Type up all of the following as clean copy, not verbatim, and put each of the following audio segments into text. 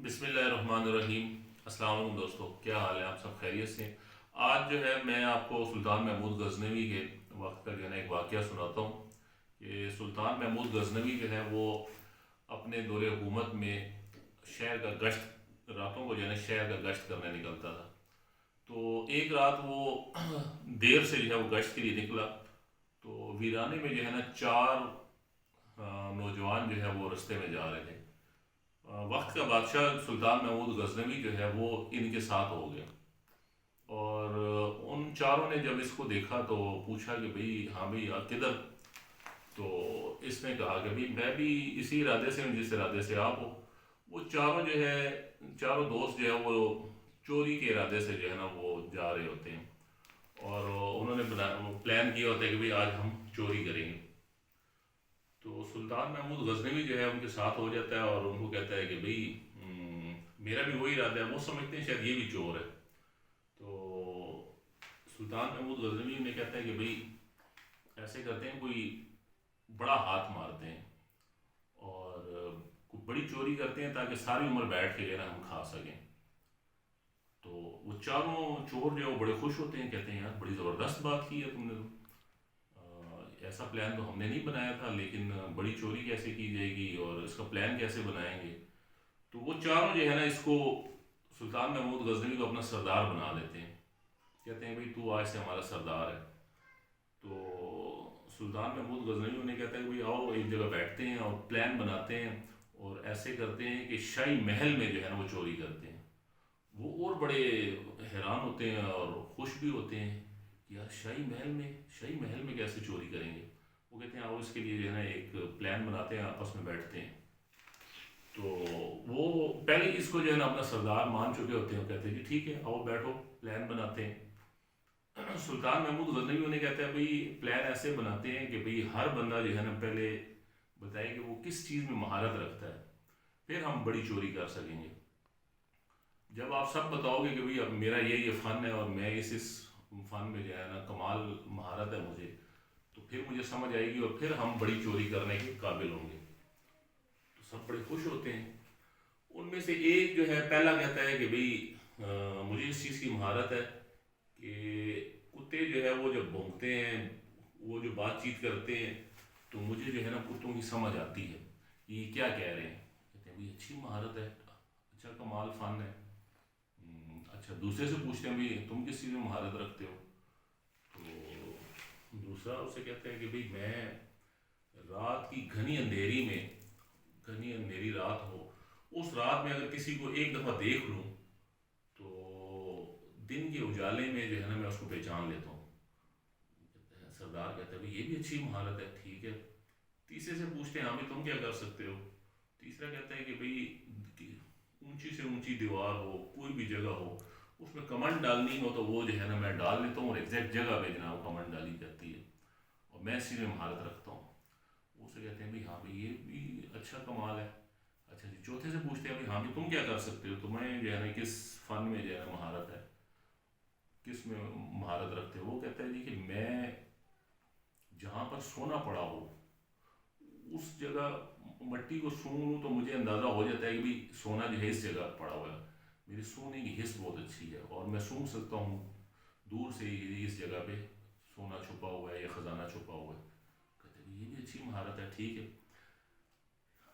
بسم اللہ الرحمن الرحیم۔ السلام علیکم دوستو، کیا حال ہے؟ آپ سب خیریت سے؟ آج جو ہے میں آپ کو سلطان محمود غزنوی کے وقت کا جو ہے نا ایک واقعہ سناتا ہوں کہ سلطان محمود غزنوی جو ہے وہ اپنے دور حکومت میں شہر کا گشت، راتوں کو جو ہے نا شہر کا گشت کرنے نکلتا تھا۔ تو ایک رات وہ دیر سے جو ہے وہ گشت کے لیے نکلا، تو ویرانے میں جو ہے نا چار نوجوان جو ہے وہ رستے میں جا رہے تھے۔ وقت کا بادشاہ سلطان محمود غزنوی جو ہے وہ ان کے ساتھ ہو گیا، اور ان چاروں نے جب اس کو دیکھا تو پوچھا کہ بھئی ہاں بھئی آپ کدھر؟ تو اس نے کہا کہ بھئی میں بھی اسی ارادے سے ہوں جس ارادے سے آپ ہو۔ وہ چاروں جو ہے، چاروں دوست جو ہے وہ چوری کے ارادے سے جو ہے نا وہ جا رہے ہوتے ہیں، اور انہوں نے پلان کیا ہوتا ہے کہ بھئی آج ہم چوری کریں گے۔ تو سلطان محمود غزنوی جو ہے ان کے ساتھ ہو جاتا ہے اور ان کو کہتا ہے کہ بھئی میرا بھی وہی ارادہ ہے۔ وہ سمجھتے ہیں شاید یہ بھی چور ہے۔ تو سلطان محمود غزنوی نے کہتا ہے کہ بھئی ایسے کرتے ہیں، کوئی بڑا ہاتھ مارتے ہیں اور کوئی بڑی چوری کرتے ہیں تاکہ ساری عمر بیٹھ کے جو ہے نا ہم کھا سکیں۔ تو وہ چاروں چور جو ہے وہ بڑے خوش ہوتے ہیں، کہتے ہیں یار بڑی زبردست بات کی ہے تم نے تو، ایسا پلان تو ہم نے نہیں بنایا تھا، لیکن بڑی چوری کیسے کی جائے گی اور اس کا پلان کیسے بنائیں گے؟ تو وہ چاروں جو ہے نا اس کو، سلطان محمود غزنوی کو اپنا سردار بنا لیتے ہیں، کہتے ہیں بھئی تو آج سے ہمارا سردار ہے۔ تو سلطان محمود غزنوی انہیں کہتا ہے کہ بھئی آؤ ایک جگہ بیٹھتے ہیں اور پلان بناتے ہیں، اور ایسے کرتے ہیں کہ شاہی محل میں جو ہے نا وہ چوری کرتے ہیں۔ وہ اور بڑے حیران ہوتے ہیں اور خوش بھی ہوتے ہیں کہ یار شاہی محل میں کیسے چوری کریں گے؟ وہ کہتے ہیں آؤ اس کے لیے جو ہے نا ایک پلان بناتے ہیں، آپس میں بیٹھتے ہیں۔ تو وہ پہلے اس کو جو ہے نا اپنا سردار مان چکے ہوتے ہیں، کہتے ہیں کہ ٹھیک ہے آؤ بیٹھو پلان بناتے ہیں۔ سلطان محمود غزنوی انہیں کہتا ہے بھئی پلان ایسے بناتے ہیں کہ بھئی ہر بندہ جو ہے نا پہلے بتائے کہ وہ کس چیز میں مہارت رکھتا ہے، پھر ہم بڑی چوری کر سکیں گے۔ جب آپ سب بتاؤ گے کہ بھئی اب میرا یہ فن ہے اور میں اس فن میں جو ہے نا کمال مہارت ہے مجھے، تو پھر مجھے سمجھ آئے گی اور پھر ہم بڑی چوری کرنے کے قابل ہوں گے۔ تو سب بڑے خوش ہوتے ہیں۔ ان میں سے ایک جو ہے پہلا کہتا ہے کہ بھئی مجھے اس چیز کی مہارت ہے کہ کتے جو ہے وہ جب بھونکتے ہیں، وہ جو بات چیت کرتے ہیں، تو مجھے جو ہے نا کتوں کی سمجھ آتی ہے یہ کیا کہہ رہے ہیں۔ کہتے ہیں بھئی اچھی مہارت ہے، اچھا کمال فن ہے۔ اچھا دوسرے سے پوچھتے ہیں بھئی تم کس چیز میں مہارت رکھتے ہو؟ تو دوسرا اسے کہتا ہے کہ بھئی میں رات کی گھنی اندھیری میں، گھنی اندھیری رات ہو، اس رات میں اگر کسی کو ایک دفعہ دیکھ لوں تو دن کے اجالے میں جو ہے نا میں اس کو پہچان لیتا ہوں۔ سردار کہتا ہے بھئی یہ بھی اچھی مہارت ہے، ٹھیک ہے۔ تیسرے سے پوچھتے ہیں ہاں بھئی تم کیا کر سکتے ہو؟ تیسرا کہتا ہے کہ بھئی اونچی سے اونچی دیوار ہو، کوئی بھی جگہ ہو، اس میں کمنڈ ڈالنی ہو تو وہ جو ہے نا میں ڈال لیتا ہوں، اور ایگزیکٹ جگہ پہ جناب کمنڈ ڈالی جاتی ہے، اور میں اسی میں مہارت رکھتا ہوں۔ وہ سے کہتے ہیں بھئی ہاں بھئی یہ بھی اچھا کمال ہے۔ اچھا جی چوتھے سے پوچھتے ہیں بھئی ہاں بھئی تم کیا کر سکتے ہو؟ تمہیں جو ہے نا کس فن میں جو ہے نا مہارت ہے، کس میں مہارت رکھتے ہو؟ وہ کہتا ہے جی کہ میں جہاں پر سونا پڑا ہو اس جگہ مٹی کو سونگ لوں تو مجھے اندازہ ہو جاتا ہے کہ بھئی سونا جو ہے اس جگہ پڑا ہوا ہے۔ میری سونے کی حس بہت اچھی ہے اور میں سونگ سکتا ہوں دور سے ہی اس جگہ پہ سونا چھپا ہوا ہے یا خزانہ چھپا ہوا ہے۔ کہتے ہیں یہ بھی اچھی مہارت ہے، ٹھیک ہے۔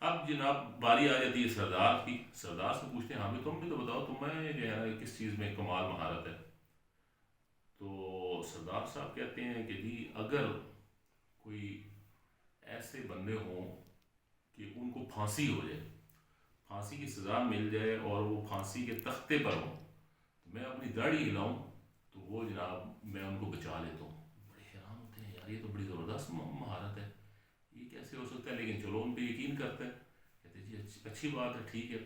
اب جناب باری آ جاتی ہے سردار کی۔ سردار سے پوچھتے ہیں ہاں بھی تم بھی تو بتاؤ تمہیں جو ہے کس چیز میں کمال مہارت ہے؟ تو سردار صاحب کہتے ہیں کہ جی اگر کوئی ایسے بندے ہوں کہ ان کو پھانسی ہو جائے، پھانسی کی سزا مل جائے اور وہ پھانسی کے تختے پر ہوں، تو میں اپنی داڑھی ہلاؤں تو وہ جناب میں ان کو بچا لیتا ہوں۔ بڑے حیران ہوتے ہیں یار یہ تو بڑی زبردست مہارت ہے، یہ کیسے ہو سکتا ہے؟ لیکن چلو ان پہ یقین کرتے ہیں، کہتے ہیں جی اچھی بات ہے، ٹھیک ہے۔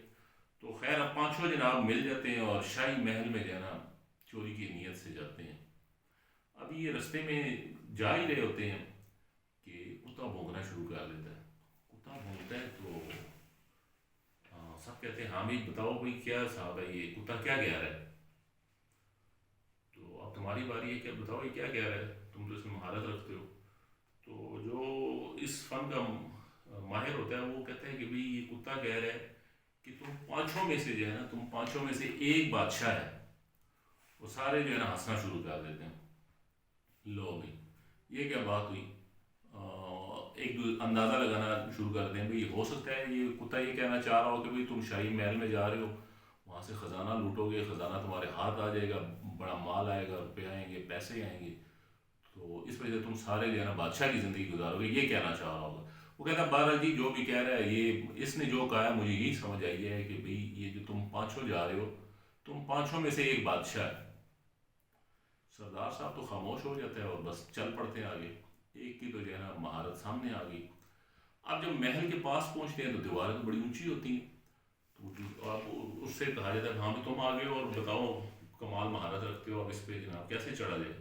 تو خیر اب پانچوں جناب مل جاتے ہیں اور شاہی محل میں جانا چوری کی نیت سے جاتے ہیں۔ اب یہ رستے میں جا ہی رہے ہوتے ہیں کہ کتا بھونکنا شروع کر دیتا ہے۔ کتا بھونکتا ہے تو سب کہتے ہیں ہاں بھائی بتاؤ بھائی کیا صاحب ہے یہ کتا کیا کہہ رہا ہے؟ تو اب تمہاری باری ہے کہ بتاؤ یہ کیا کہہ رہا ہے، تم تو اس میں مہارت رکھتے ہو۔ تو جو اس فن کا ماہر ہوتا ہے وہ کہتا ہے کہ بھئی یہ کتا کہہ رہا ہے کہ تم پانچوں میں سے جو ہے نا، تم پانچوں میں سے ایک بادشاہ ہے، وہ سارے جو ہے نا ہنسنا شروع کر دیتے ہیں۔ لو بھائی، یہ کیا بات ہوئی؟ ایک اندازہ لگانا شروع کر دیں بھائی، ہو سکتا ہے یہ کتا یہ کہنا چاہ رہا ہو کہ بھائی تم شاہی محل میں جا رہے ہو، وہاں سے خزانہ لوٹو گے، خزانہ تمہارے ہاتھ آ جائے گا، بڑا مال آئے گا، روپے آئیں گے، پیسے آئیں گے، تو اس وجہ سے تم سارے جو ہے نا بادشاہ کی زندگی گزارو گے، یہ کہنا چاہ رہا ہوگا۔ وہ کہتا ہے بہرحال جی جو بھی کہہ رہا ہے، یہ اس نے جو کہا ہے مجھے یہی سمجھ آئی ہے کہ بھائی یہ جو تم پانچوں جا رہے ہو، تم پانچوں میں سے ایک بادشاہ ہے۔ سردار صاحب تو خاموش ہو جاتے ہیں اور بس چل پڑتے ہیں آگے۔ ایک کی تو جو ہے نا مہارت سامنے آ گئی۔ اب جب محل کے پاس پہنچتے ہیں تو دیواریں تو بڑی اونچی ہوتی ہیں، تو آپ اس سے کہا جاتا ہے ہاں بھی تم آگے اور بتاؤ، کمال مہارت رکھتے ہو، اب اس پہ جناب کیسے چڑھا جائے؟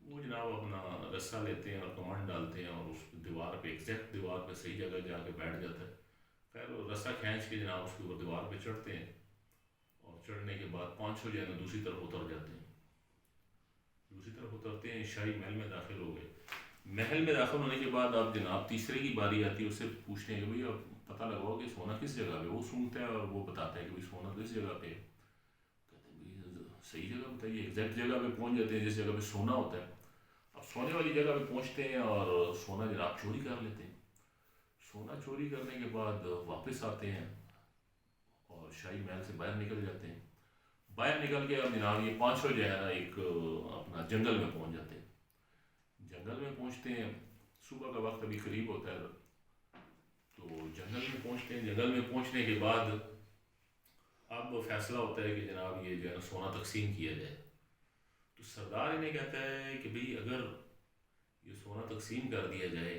وہ جناب اپنا رسہ لیتے ہیں اور کمانڈ ڈالتے ہیں اور اس دیوار پہ ایگزیکٹ دیوار پہ صحیح جگہ جا کے بیٹھ جاتا ہے۔ خیر وہ رسہ کھینچ کے جناب اس کے اوپر دیوار پہ چڑھتے ہیں، اور چڑھنے کے بعد پانچوں جو ہے نا دوسری طرف اتر جاتے ہیں۔ دوسری طرف اترتے ہیں، شاہی محل میں داخل ہو گئے۔ محل میں داخل ہونے کے بعد اب جناب تیسرے کی باری آتی ہے، اس سے پوچھتے ہیں کہ بھئی اب پتہ لگاؤ کہ سونا کس جگہ پہ؟ وہ سنتا ہے اور وہ بتاتا ہے کہ بھئی سونا کس جگہ پہ ہے۔ کہتے ہیں بھئی صحیح جگہ بتائیے، ایگزیکٹ جگہ پہ پہنچ جاتے ہیں جس جگہ پہ سونا ہوتا ہے۔ اب سونے والی جگہ پہ پہنچتے ہیں اور سونا جناب چوری کر لیتے ہیں۔ سونا چوری کرنے کے بعد واپس آتے ہیں اور شاہی محل سے باہر نکل جاتے ہیں۔ باہر نکل کے اب جناب یہ پانچوں جو ہے نا ایک اپنا جنگل میں پہنچ جاتے ہیں۔ جنگل میں پہنچتے ہیں، صبح کا وقت ابھی قریب ہوتا ہے، تو جنگل میں پہنچتے ہیں۔ جنگل میں پہنچنے کے بعد اب فیصلہ ہوتا ہے کہ جناب یہ جو ہے نا سونا تقسیم کیا جائے۔ تو سردار انہیں کہتا ہے کہ بھئی اگر یہ سونا تقسیم کر دیا جائے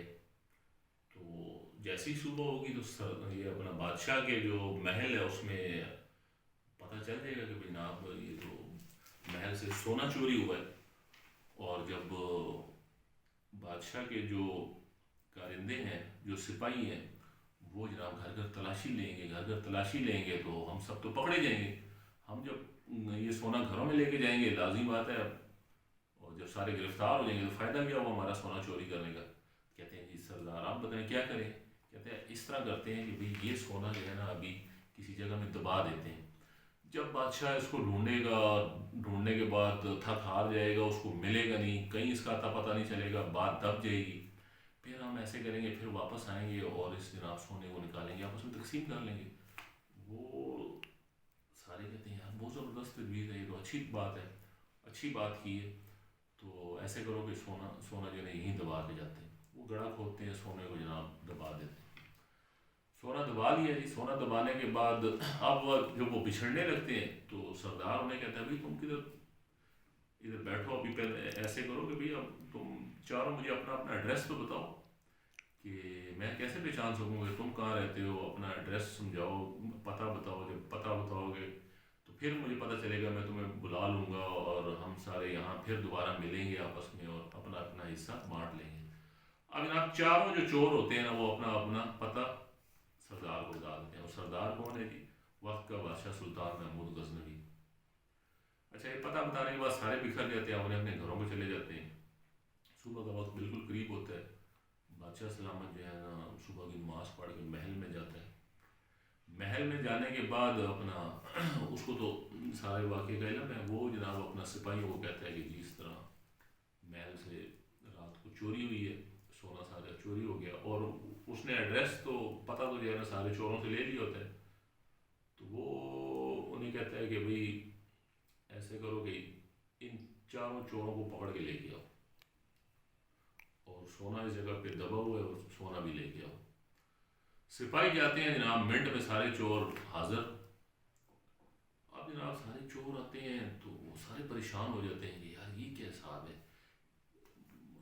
تو جیسی صبح ہوگی تو یہ اپنا بادشاہ کے جو محل ہے اس میں پتہ چل جائے گا کہ جناب یہ تو محل سے سونا چوری ہوا ہے۔ اور جب بادشاہ کے جو کارندے ہیں، جو سپاہی ہیں، وہ جناب گھر گھر تلاشی لیں گے، گھر گھر تلاشی لیں گے تو ہم سب تو پکڑے جائیں گے۔ ہم جب یہ سونا گھروں میں لے کے جائیں گے لازمی بات ہے، اور جب سارے گرفتار ہو جائیں گے تو فائدہ کیا ہوا ہمارا سونا چوری کرنے کا؟ کہتے ہیں جی سردار آپ بتائیں کیا کریں؟ کہتے ہیں اس طرح کرتے ہیں کہ بھئی یہ سونا جو ہے نا ابھی کسی جگہ میں دبا دیتے ہیں، جب بادشاہ اس کو ڈھونڈے گا، ڈھونڈنے کے بعد تھک ہار جائے گا، اس کو ملے گا نہیں، کہیں اس کا اتا پتہ نہیں چلے گا، بات دب جائے گی، پھر ہم ایسے کریں گے، پھر واپس آئیں گے اور اس جناب سونے کو نکالیں گے، آپس میں تقسیم کر لیں گے۔ وہ سارے کہتے ہیں یار بہت زبردست تجویز ہے، یہ تو اچھی بات ہے، اچھی بات کی ہے، تو ایسے کرو کہ سونا جو ہے نا یہیں دبا کے جاتے ہیں۔ وہ گڑھا کھودتے ہیں، سونے کو جناب دبا دیتے ہیں۔ سونا دبا لیا جی۔ سونا دبانے کے بعد اب جب وہ بچھڑنے لگتے ہیں تو سردار انہیں کہتا ہے بھئی تم کدھر، ادھر بیٹھو، ابھی پہلے ایسے کرو کہ بھئی اب تم چاروں مجھے اپنا اپنا ایڈریس تو بتاؤ کہ میں کیسے پہچان سکوں کہ تم کہاں رہتے ہو، اپنا ایڈریس سمجھاؤ، پتہ بتاؤ۔ جب پتہ بتاؤ گے تو پھر مجھے پتہ چلے گا، میں تمہیں بلا لوں گا اور ہم سارے یہاں پھر دوبارہ ملیں گے آپس میں اور اپنا اپنا حصہ بانٹ لیں گے۔ اب جناب چاروں جو چور ہوتے ہیں نا وہ اپنا اپنا پتہ سردار کو بتا دیتے ہیں، اور سردار کون ہے جی؟ وقت کا بادشاہ سلطان محمود غزنوی۔ اچھا یہ پتہ بتانے کے بعد سارے بکھر جاتے ہیں، اپنے اپنے گھروں کو چلے جاتے ہیں۔ صبح کا وقت بالکل قریب ہوتا ہے، بادشاہ سلامت جو ہے نا صبح کی نماز پڑھ کے محل میں جاتا ہے۔ محل میں جانے کے بعد اپنا اس کو تو سارے واقعے کا علم ہے، وہ جناب اپنا سپاہیوں کو کہتا ہے کہ جی اس طرح محل سے رات کو چوری ہوئی ہے، سونا سارا چوری ہو گیا، اور اس نے ایڈریس تو پتہ تو جو ہے نا سارے چوروں سے لے لیا ہوتا ہے۔ تو وہ انہیں کہتا ہے کہ بھئی ایسے کرو کہ ان چاروں چوروں کو پکڑ کے لے کے آؤ، اور سونا اس جگہ پہ دبا ہوا ہے، اور سونا بھی لے کے آؤ۔ سپاہی جاتے ہیں جناب، منٹ میں سارے چور حاضر۔ اب جناب سارے چور آتے ہیں تو وہ سارے پریشان ہو جاتے ہیں کہ یار یہ کیا حساب ہے،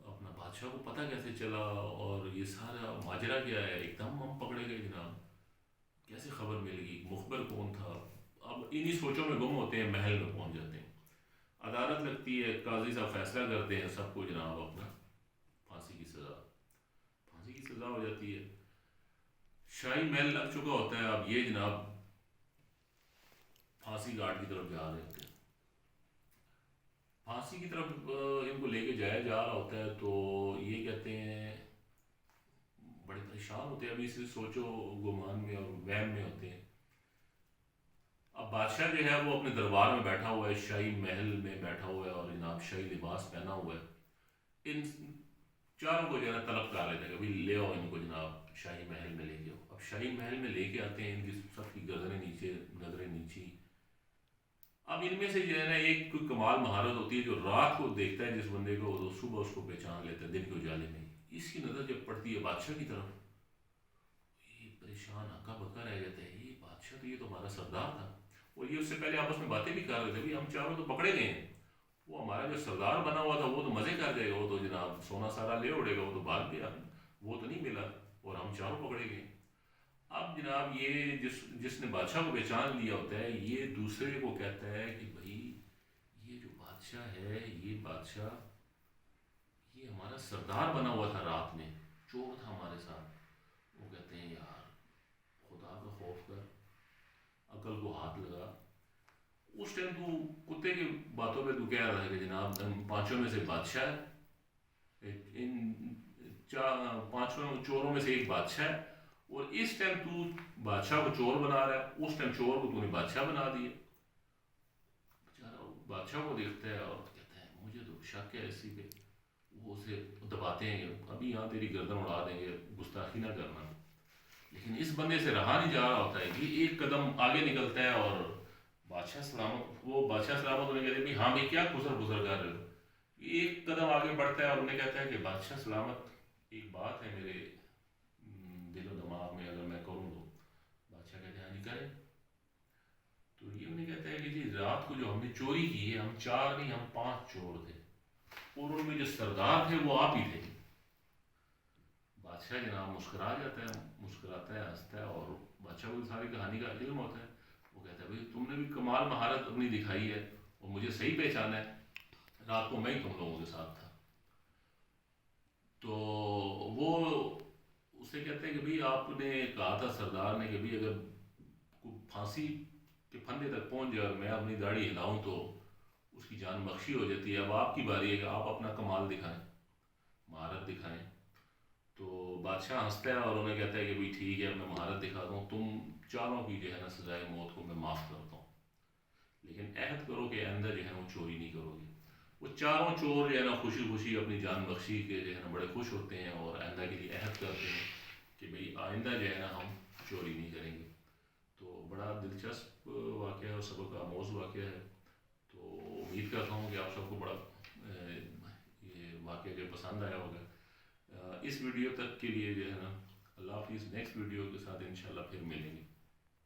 اپنا بادشاہ کو پتہ کیسے چلا، اور یہ سارا ماجرا کیا ہے، ایک دم ہم پکڑے گئے جناب، کیسے خبر مل گئی، مخبر کون تھا؟ اب انہی سوچوں میں گم ہوتے ہیں، محل میں پہنچ جاتے ہیں۔ عدالت لگتی ہے، قاضی صاحب فیصلہ کرتے ہیں، سب کو جناب اپنا پھانسی کی سزا، پھانسی کی سزا ہو جاتی ہے۔ شاہی محل لگ چکا ہوتا ہے، اب یہ جناب پھانسی گھاٹ کی طرف جا رہے ہوتے ہیں۔ پھانسی کی طرف ان کو لے کے جایا جا رہا ہوتا ہے، تو یہ کہتے ہیں بڑے پریشان ہوتے ہیں، ابھی سے سوچو گمان میں اور وہم میں ہوتے ہیں بادشاہ جو ہے وہ اپنے دربار میں بیٹھا ہوا ہے، شاہی محل میں بیٹھا ہوا ہے اور جناب شاہی لباس پہنا ہوا ہے۔ ان چاروں کو جو ہے نا طلب کر لیتے ہیں کہ بھائی لے آؤ ان کو جناب شاہی محل میں لے کے آؤ۔ اب شاہی محل میں لے کے آتے ہیں، ان کی سب کی گردنیں نیچے، نظریں نیچی۔ اب ان میں سے جو ہے نا ایک کوئی کمال مہارت ہوتی ہے جو رات کو دیکھتا ہے جس بندے کو، وہ صبح اس کو پہچان لیتا ہے دن کے اجالے میں ہی۔ اس کی نظر جب پڑتی ہے بادشاہ کی طرف، یہ پریشان ہکا بکا رہ جاتا ہے، یہ بادشاہ تو، یہ تو ہمارا سردار تھا۔ اور یہ اس سے پہلے آپس میں باتیں بھی کر رہے تھے، بھائی ہم چاروں تو پکڑے گئے ہیں، وہ ہمارا جو سردار بنا ہوا تھا وہ تو مزے کر جائے گا، وہ تو جناب سونا سارا لے اڑے گا، وہ تو بھاگ گیا، وہ تو نہیں ملا، اور ہم چاروں پکڑے گئے۔ اب جناب یہ جس نے بادشاہ کو پہچان لیا ہوتا ہے، یہ دوسرے کو کہتا ہے کہ بھائی یہ جو بادشاہ ہے، یہ بادشاہ یہ ہمارا سردار بنا ہوا تھا، رات میں چور تھا ہمارے ساتھ۔ وہ کہتے ہیں یار خدا کا خوف کر، عقل کو ہاتھ لگا۔ اس ٹائم تو کتے کی باتوں پہ تو کہہ رہا ہے کہ جناب ہم پانچوں میں سے بادشاہ ہے، ان پانچوں چوروں میں سے ایک بادشاہ ہے، اور اس ٹائم تو بادشاہ کو چور بنا رہا ہے، اس ٹائم چور کو تو نے بادشاہ بنا دیا۔ بیچارہ بادشاہ کو دیکھتا ہے اور کہتا ہے مجھے تو شک ہے اسی پہ۔ وہ اسے دباتے ہیں کہ ابھی یہاں تیری گردن اڑا دیں گے، گستاخی نہ کرنا۔ لیکن اس بندے سے رہا نہیں جا رہا ہوتا ہے کہ ایک قدم آگے نکلتا ہے، اور بادشاہ سلامت، وہ بادشاہ سلامت انہیں کہتے ہیں کہ ہاں بھائی کیا گزر گزر کر رہے ہو۔ ایک قدم آگے بڑھتا ہے اور انہیں کہتا ہے کہ بادشاہ سلامت، ایک بات ہے میرے دل و دماغ میں، اگر میں کروں تو۔ بادشاہ کہتے ہیں ہاں جی کریں۔ تو یہ انہیں کہتا ہے کہ جی رات کو جو ہم نے چوری کی ہے، ہم چار نہیں ہم پانچ چور تھے، اور ان میں جو سردار تھے وہ آپ ہی تھے۔ بادشاہ جناب مسکرا جاتا ہے، مسکراتا ہے، ہنستا ہے، اور بادشاہ کو ساری کہانی کا علم ہوتا ہے۔ وہ کہتا ہے بھائی تم نے بھی کمال مہارت اپنی دکھائی ہے اور مجھے صحیح پہچانا ہے، رات کو میں ہی تم لوگوں کے ساتھ تھا۔ تو وہ اسے کہتے ہیں کہ بھائی آپ نے کہا تھا سردار نے کہ بھائی اگر کوئی پھانسی کے پھندے تک پہنچ جائے اور میں اپنی داڑھی ہلاؤں تو اس کی جان بخشی ہو جاتی ہے، اب آپ کی باری ہے کہ آپ اپنا کمال دکھائیں، مہارت دکھائیں۔ تو بادشاہ ہنستا ہے اور انہیں کہتا ہے کہ بھائی ٹھیک ہے میں مہارت دکھاتا ہوں، تم چاروں کی جو ہے نا سزائے موت کو میں معاف کرتا ہوں، لیکن عہد کرو کہ آئندہ جو ہے وہ چوری نہیں کرو گے۔ وہ چاروں چور جو ہے نا خوشی خوشی اپنی جان بخشی کے جو ہے نا بڑے خوش ہوتے ہیں، اور آئندہ کے لیے عہد کرتے ہیں کہ بھئی آئندہ جو ہے نا ہم چوری نہیں کریں گے۔ تو بڑا دلچسپ واقعہ ہے اور سبق آموز واقعہ ہے۔ تو امید کرتا ہوں کہ آپ سب کو بڑا یہ واقعہ جو پسند آیا ہوگا۔ اس ویڈیو تک کے لیے جو ہے نا اللہ حافظ، نیکسٹ ویڈیو کے ساتھ انشاءاللہ پھر ملیں گے۔